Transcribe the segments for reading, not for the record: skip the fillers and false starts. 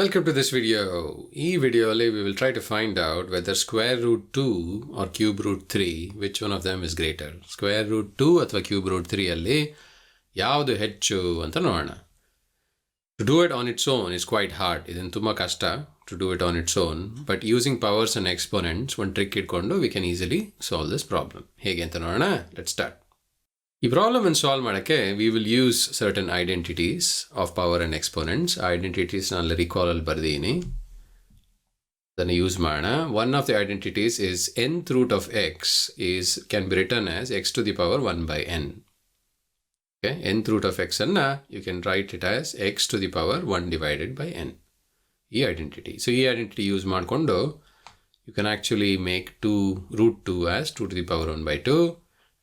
Welcome to this video. In this video, we will try to find out whether square root 2 or cube root 3, which one of them is greater. Square root 2 ಅಥವಾ cube root 3 ಅಲ್ಲಿ ಯಾವುದು ಹೆಚ್ಚು ಅಂತ ನೋಡೋಣ. To do it on its own is quite hard. ಇದನ್ನು ತುಂಬಾ ಕಷ್ಟ to do it on its own. But using powers and exponents, one trick ಇಟ್ಕೊಂಡು we can easily solve this problem. ಹೇಗೆ ಅಂತ ನೋಡೋಣ. Let's start. ಈ ಪ್ರಾಬ್ಲಮ್ ಅನ್ನು solve ಮಾಡೋಕ್ಕೆ we will use certain identities of power and exponents. Identities ನಾನು recall ಅಲ್ಲಿ ಬರ್ದೀನಿ. ಅದನ್ನು ಯೂಸ್ ಮಾಡೋಣ. One of the identities is nth root of x can be written as x to the power 1 by n. Okay, nth root of x ಅನ್ನ you can write it as x to the power 1 divided by n. ಈ identity. So ಈ identity use ಮಾಡಿಕೊಂಡು you can actually make root 2 as 2 to the power 1 by 2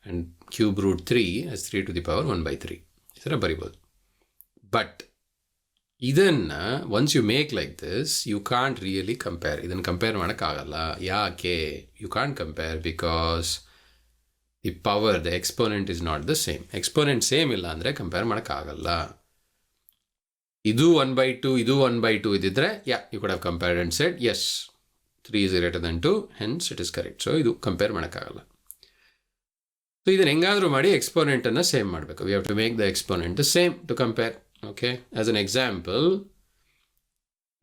and cube root 3 as 3 to the power 1 by 3. ಈ ಥರ ಬರಿಬೋದು. But ಇದನ್ನು once you make like this, you can't really compare. ಇದನ್ನು compare ಮಾಡೋಕ್ಕಾಗಲ್ಲ. ಯಾಕೆ? You can't compare because the power, the exponent is not the same. Exponent same ಇಲ್ಲ ಅಂದರೆ compare ಮಾಡೋಕ್ಕಾಗಲ್ಲ. ಇದು 1 by 2, ಇದು 1 by 2 ಇದ್ದಿದ್ರೆ you could have compared and said yes, 3 is greater than 2, hence it is correct. So ಇದು compare ಮಾಡೋಕ್ಕಾಗಲ್ಲ. So ಇದನ್ನು ಹೆಂಗಾದರೂ ಮಾಡಿ ಎಕ್ಸ್ಪೋನೆಂಟನ್ನು ಸೇಮ್ ಮಾಡಬೇಕು. We have to make the exponent the same to compare. Okay, as an example,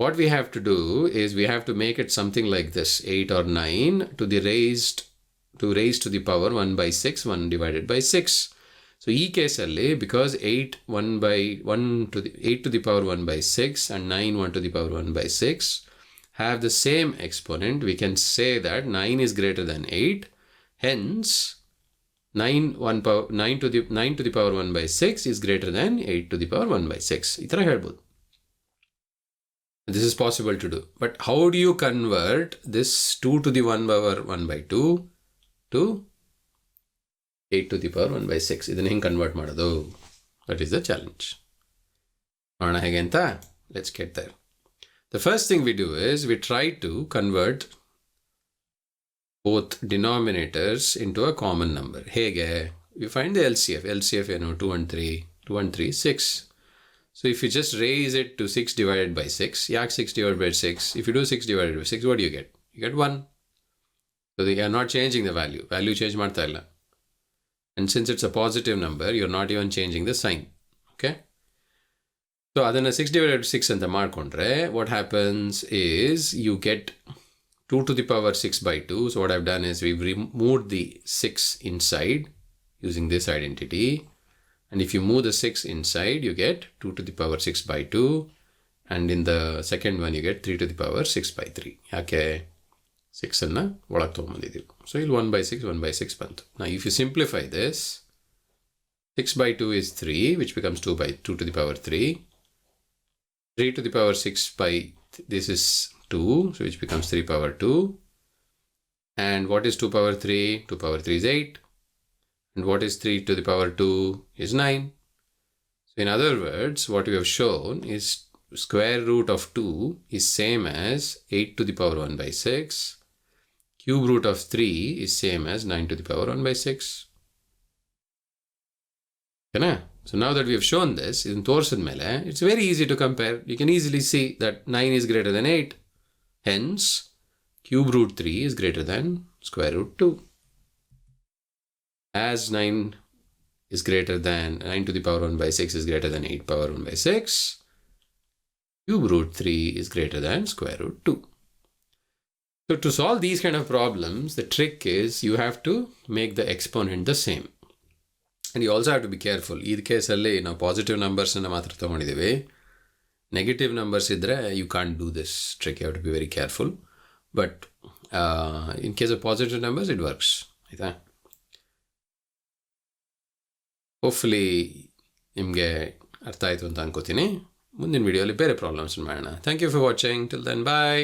what we have to do is we have to make it something like this, 8 or 9 to raise to the power 1 by 6, 1 divided by 6. So ಈ ಕೇಸಲ್ಲಿ because 8 to the power 1 by 6 and 9 1 to the power 1 by 6 have the same exponent, we can say that 9 is greater than 8. Hence 9 to the power 1 by 6 is greater than 8 to the power 1 by 6. ಈ ಥರ ಹೇಳ್ಬೋದು. This is possible to do. But how do you convert this 2 to the 1 power 1 by 2 to 8 to the power 1 by 6? ಇದನ್ನು ಹೆಂಗೆ convert ಮಾಡೋದು? That is the challenge. ನೋಡೋಣ ಹೇಗೆ ಅಂತ. Let's get there. The first thing we do is we try to convert both denominators into a common number. ಹೇಗೆ? We find the LCF. LCF 2 and 3. 2 and 3, 6. So if you just raise it to 6 divided by 6, yak 6 divided by 6. If you do 6 divided by 6, what do you get? You get 1. So they are not changing the value. Value change ಮಾಡ್ತಾ ಇಲ್ಲ. And since it's a positive number, you're not even changing the sign. Okay? So ಅದನ್ನು 6 divided by 6 ಅಂತ ಮಾಡಿಕೊಂಡ್ರೆ what happens is you get 2 to the power 6 by 2. So what I've done is we've removed the 6 inside using this identity. And if you move the 6 inside, you get 2 to the power 6 by 2. And in the second one, you get 3 to the power 6 by 3. ಯಾಕೆ 6 ಅನ್ನು ಒಳಗೆ ತೊಗೊಂಬಂದಿದ್ದೀವಿ. So ಇಲ್ಲಿ 1 by 6, 1 by 6 ಬಂತು. Now if you simplify this, 6 by 2 is 3, which becomes 2 to the power 3. 3 to the power 6 by, this is 2, so which becomes 3 power 2. And what is 2 power 3? 2 power 3 is 8. And what is 3 to the power 2 is 9. So in other words, what we have shown is square root of 2 is same as 8 to the power 1 by 6. Cube root of 3 is same as 9 to the power 1 by 6. Okay, so now that we have shown this, in ತೋರಿಸಿದ ಮೇಲೆ, it's very easy to compare. You can easily see that 9 is greater than 8. Hence, cube root 3 is greater than square root 2. As 9 is greater than 9 to the power 1 by 6 is greater than 8 power 1 by 6, cube root 3 is greater than square root 2. So to solve these kind of problems, the trick is you have to make the exponent the same. And you also have to be careful. ಈ ಕೇಸಲ್ಲಿ ನಾವು positive ನಂಬರ್ಸನ್ನು ಮಾತ್ರ ತೊಗೊಂಡಿದ್ದೀವಿ. Negative numbers idre, you can't do this trick. You have to be very careful. But in case of positive numbers, it works. Hopefully, ನಿಮಗೆ ಅರ್ಥ ಆಯಿತು ಅಂತ ಅನ್ಕೋತೀನಿ. ಮುಂದಿನ ವಿಡಿಯೋಲಿ ಬೇರೆ ಪ್ರಾಬ್ಲಮ್ಸ್ ಮಾಡೋಣ. Thank you for watching. Till then, bye.